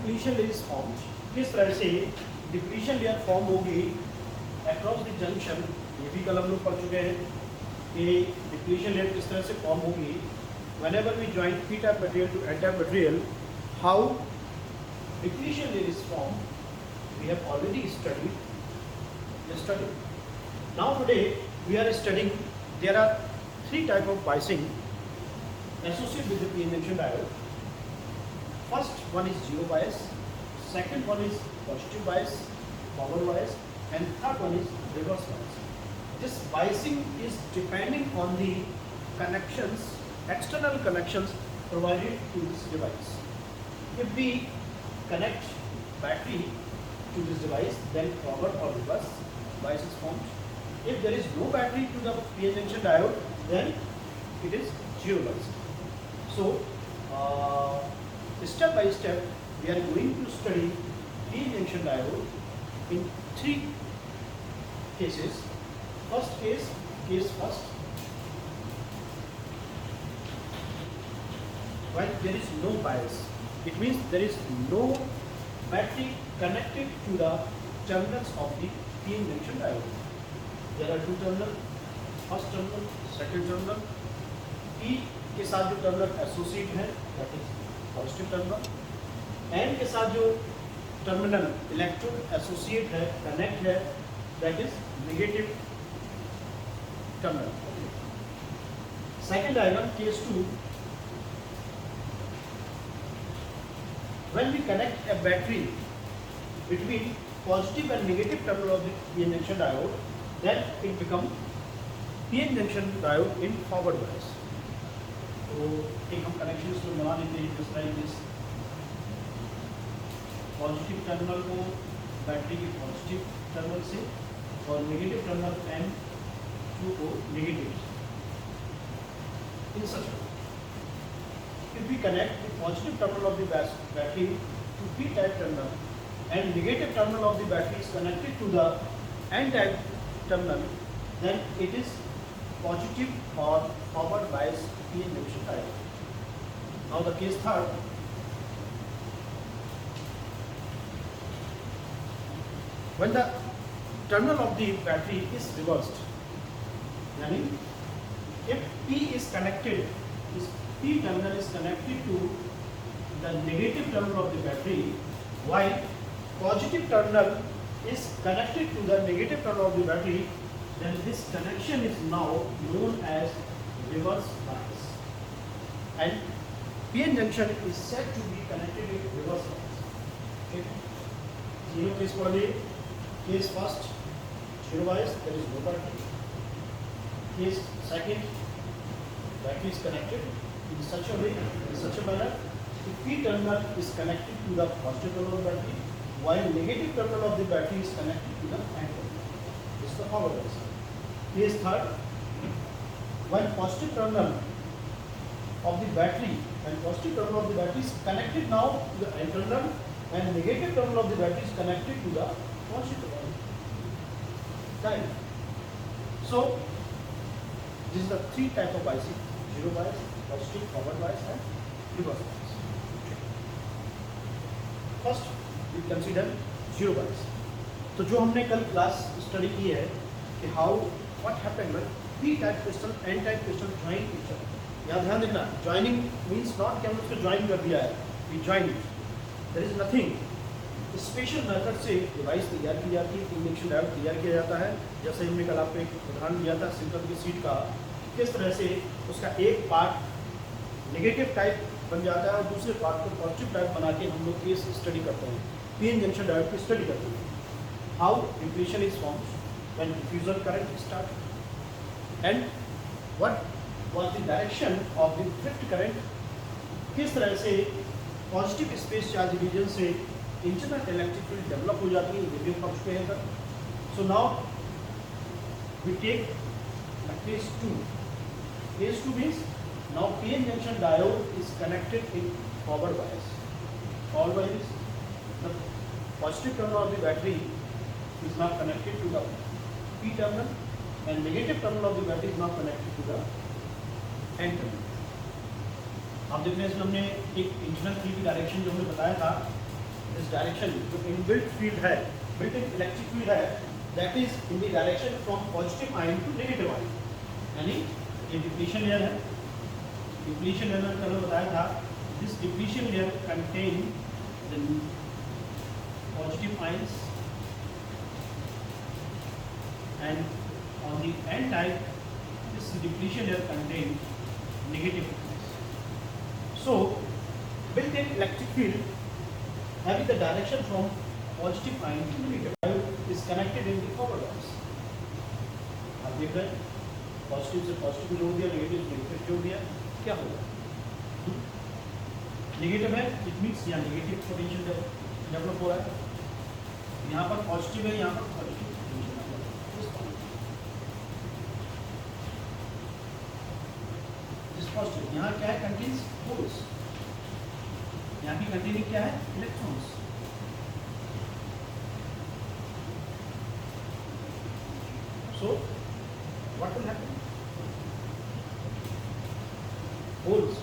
Depletion layer is formed, किस तरह से डिप्लीशन लेयर फॉर्म होगी अक्रॉस द जंक्शन, ये भी कल हम लोग पढ़ चुके हैं कि डिप्लीशन लेयर किस तरह से फॉर्म होगी whenever we join p type material to n type material. How depletion layer is formed we have already studied. Now today we are studying there are three type of biasing associated with the p-n junction diode. First one is zero bias, second one is positive bias, forward bias, and third one is reverse bias. This biasing is depending on the connections, external connections provided to this device. If we connect battery to this device, then forward or reverse bias is formed. If there is no battery to the p-n junction diode, then it is zero bias. So step by step we are going to study p-n junction diode in three cases. First case first, when there is no bias, it means there is no battery connected to the terminals of the p-n junction diode. There are two terminal, first terminal, second terminal. P के साथ जो terminal associate है that is positive terminal, N के साथ जो terminal electrode associate है, connect है, that is negative terminal. Second diagram, case 2, when we connect a battery between positive and negative terminal of the p-n junction diode, then it becomes p-n junction diode in forward bias. तो एक हम connection इसमें बना लेते हैं जिस तरह this positive terminal को बैटरी के पॉजिटिव टर्मिनल से और नेगेटिव टर्मिनल N2 को negative in such. If we connect the positive terminal of the battery to P type terminal and negative terminal of the battery is connected to the N type terminal, then it is positive or forward bias p-n junction diode. Now the case third, when the terminal of the battery is reversed, यानी if P is connected, this P terminal is connected to the negative terminal of the battery, while positive terminal is connected to the negative terminal of the battery, then this connection is now known as reverse bias, and p-n junction is said to be connected with reverse bias. Okay. Zero case for the case first, zero bias, there is no battery. Case second, battery is connected in such a way, in such a manner, the p terminal is connected to the positive terminal of the battery, while negative terminal of the battery is connected to the N terminal. This is the forward bias. Case third, when positive terminal of the battery is connected now to the N terminal, and negative terminal of the battery is connected to the positive terminal. So this is the three type of biasing: zero bias, positive, forward bias, and reverse bias. First we consider zero bias. तो जो हमने कल class study की है कि how what happened when p type crystal n type crystal join each other. यहाँ ध्यान देना, ज्वाइनिंग मीन्स नॉट कि हमने उसको ज्वाइन कर दिया है, we join it. There is nothing. Special method से डिवाइस तैयार की जाती है, p-n junction डायोड तैयार किया जाता है. जैसे हमने कल आपको एक उदाहरण दिया था सिंपल की सीट का, किस तरह से उसका एक पार्ट नेगेटिव टाइप बन जाता है और दूसरे पार्ट को पॉजिटिव टाइप बना के हम लोग केस स्टडी करते हैं, p-n junction डायोड की स्टडी करते हैं. How depletion is formed when diffusion current start, and what was the direction of the drift current, किस तरह से पॉजिटिव स्पेस चार्ज रीजन से इंटरनल इलेक्ट्रिक फील्ड डेवलप हो जाती है, ये भी हम पढ़ चुके हैं तक. So now we take case 2. Case 2 means now p-n junction diode is connected in forward bias. Forward bias, the positive terminal of the battery is not connected to the p terminal, and negative terminal of the battery is not connected to the N terminal. आप देख रहे हैं इसमें हमने एक internal field की direction जो हमने बताया था दिस डायरेक्शन जो इनबिल्ट फील्ड है, बिल्ट इन इलेक्ट्रिक फील्ड है, that is in the direction from positive ion to negative ion. यानी ये डिप्लीशन लेयर है, डिप्लीशन लेयर में कल बताया था, this depletion layer contain the positive ions and on the n type this depletion layer contain negative ions. So built-in electric field having the direction from positive ion to negative ion is connected in the forward wires. आप देख रहे हैं positive से positive जोड़ दिया, negative से negative जोड़ दिया, क्या होगा? नेगेटिव है इट मीन्स यहाँ नेगेटिव पोटेंशियल डेवलप हो रहा है, यहाँ पर पॉजिटिव है, यहाँ पर पॉजिटिव पॉजिटिव। यहाँ क्या है? Contains holes. यहाँ की कंटेनिंग क्या है? Electrons. So what will happen? Holes,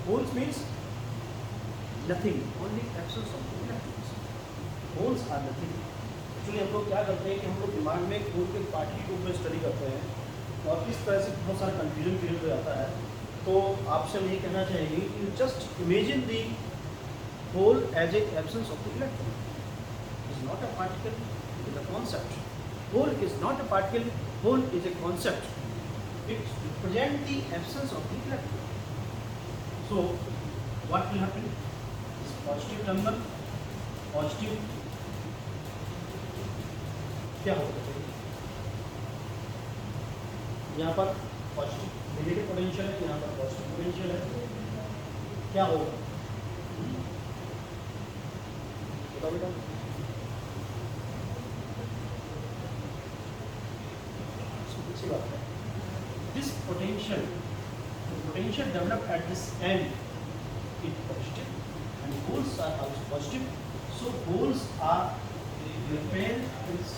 holes means nothing, only absence of electrons. Holes are nothing. Actually हम लोग क्या करते हैं कि हम लोग दिमाग में होल के पार्ट के रूप में स्टडी करते हैं और इस तरह से बहुत सारा कंफ्यूजन क्रिएट हो जाता है। तो आपसे हम ये कहना चाहेंगे कि just imagine the hole as a absence of the electron. Is not a particle, is a concept. Hole is not a particle, hole is a concept. It represent the absence of the electron. So what will happen? Positive terminal, positive क्या होगा? यहाँ पर positive negative potential है, यहाँ पर positive potential है, क्या होगा? बताओ बेटा। अच्छी बात है। This potential develop at this end is positive and holes are also positive, so holes are repelled this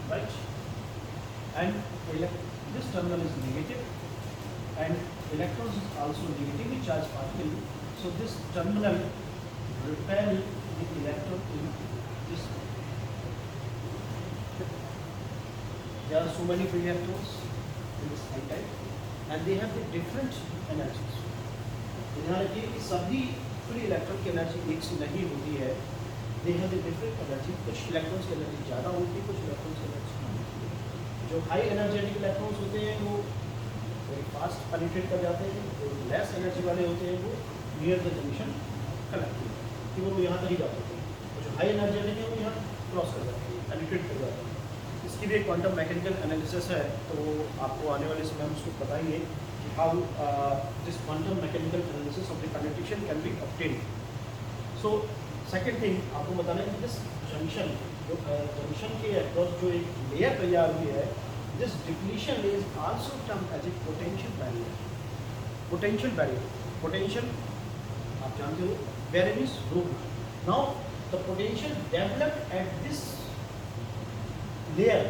right, and this terminal is negative and electrons is also negatively charged particle, so this terminal repel the electron in this. There are so many free electrons in this n type and they have the different energies. ध्यान रखिए कि सभी free electron की energy एक सी नहीं होती है, they have the different energy. कुछ इलेक्ट्रॉन्स की एनर्जी ज़्यादा होती है, कुछ इलेक्ट्रॉन्स की एनर्जी कम होती है। जो हाई एनर्जेटिक इलेक्ट्रॉन्स होते हैं वो वेरी फास्ट पेनिट्रेट कर जाते हैं, जो लेस एनर्जी वाले होते हैं वो नियर द जंक्शन कनेक्ट होते हैं कि वो यहाँ तक ही जा सकते हैं, और जो हाई एनर्जेटिक है वो यहाँ क्रॉस कर जाते हैं, पेनिट्रेट कर जाते हैं। इसकी भी एक क्वांटम मैकेनिकल एनालिसिस है, तो आपको आने वाले समय हम उसको बताएंगे कि how this quantum mechanical analysis of the penetration can be obtained. So second thing आपको बताना है कि दिस जंक्शन, जो जंक्शन के अक्रॉस जो एक लेयर तैयार हुई है, this depletion is also termed as a potential barrier. Potential barrier, potential आप जानते हो, बैरियर मींस रोक। Now the potential developed at this layer,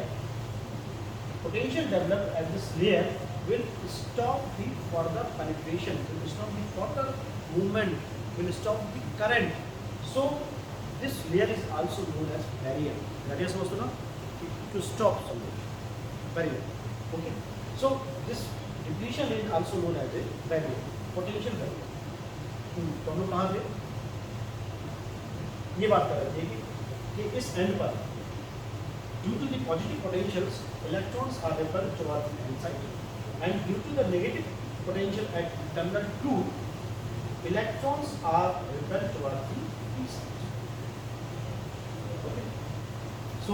potential developed at this layer will stop the further penetration, will stop the further movement, will stop the current. So this layer is also known as barrier. Barrier समझते हो ना? To stop something. Barrier. Okay. So this depletion is also known as a barrier, potential barrier. तो हम लोग कहाँ थे? ये बात कर रहे थे कि इस एंड पर due to the positive potentials, electrons are repelled towards the n side, and due to the negative potential at terminal 2, electrons are repelled towards the p side. Okay. So